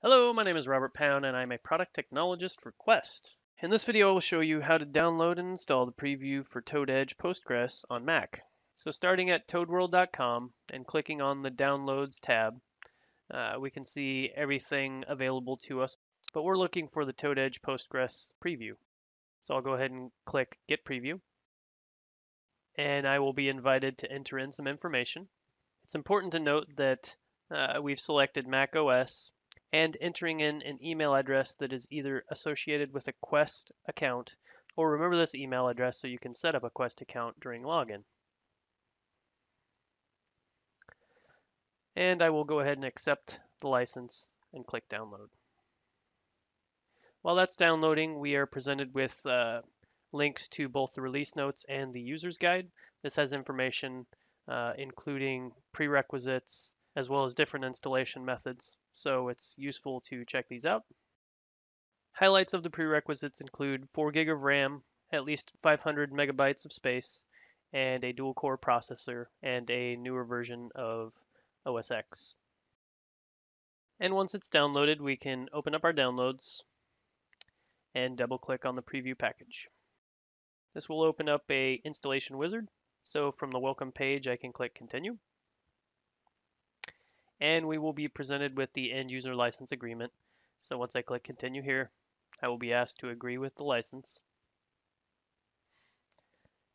Hello, my name is Robert Pound and I'm a product technologist for Quest. In this video, I will show you how to download and install the preview for Edge Postgres on Mac. So starting at toadworld.com and clicking on the Downloads tab, we can see everything available to us, but we're looking for the Edge Postgres preview. So I'll go ahead and click Get Preview, and I will be invited to enter in some information. It's important to note that we've selected Mac OS, and entering in an email address that is either associated with a Quest account, or remember this email address so you can set up a Quest account during login. And I will go ahead and accept the license and click download. While that's downloading, we are presented with links to both the release notes and the user's guide. This has information including prerequisites, as well as different installation methods, so it's useful to check these out. Highlights of the prerequisites include 4 GB of RAM, at least 500 megabytes of space, and a dual-core processor, and a newer version of OS X. And once it's downloaded, we can open up our downloads and double-click on the preview package. This will open up a installation wizard, so from the welcome page I can click Continue. And we will be presented with the end user license agreement. So once I click continue here, I will be asked to agree with the license.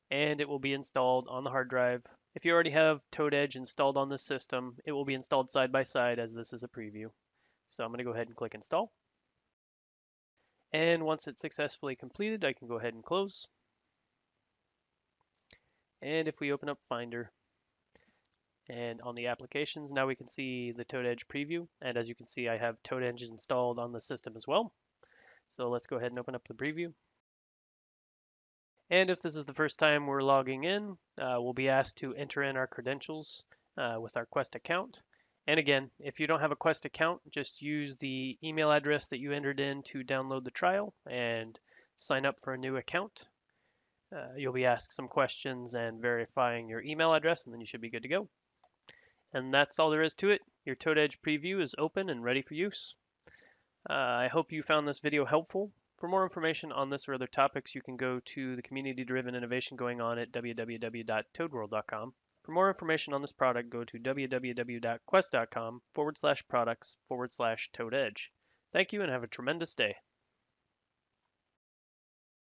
And it will be installed on the hard drive. If you already have Edge installed on this system, it will be installed side by side as this is a preview. So I'm going to go ahead and click install. And once it's successfully completed, I can go ahead and close. And if we open up Finder, and on the applications, now we can see the Edge preview. And as you can see, I have Edge installed on the system as well. So let's go ahead and open up the preview. And if this is the first time we're logging in, we'll be asked to enter in our credentials with our Quest account. And again, if you don't have a Quest account, just use the email address that you entered in to download the trial and sign up for a new account. You'll be asked some questions and verifying your email address, and then you should be good to go. And that's all there is to it. Your Edge preview is open and ready for use. I hope you found this video helpful. For more information on this or other topics, you can go to the community-driven innovation going on at www.toadworld.com. For more information on this product, go to www.quest.com/products/Edge. Thank you and have a tremendous day.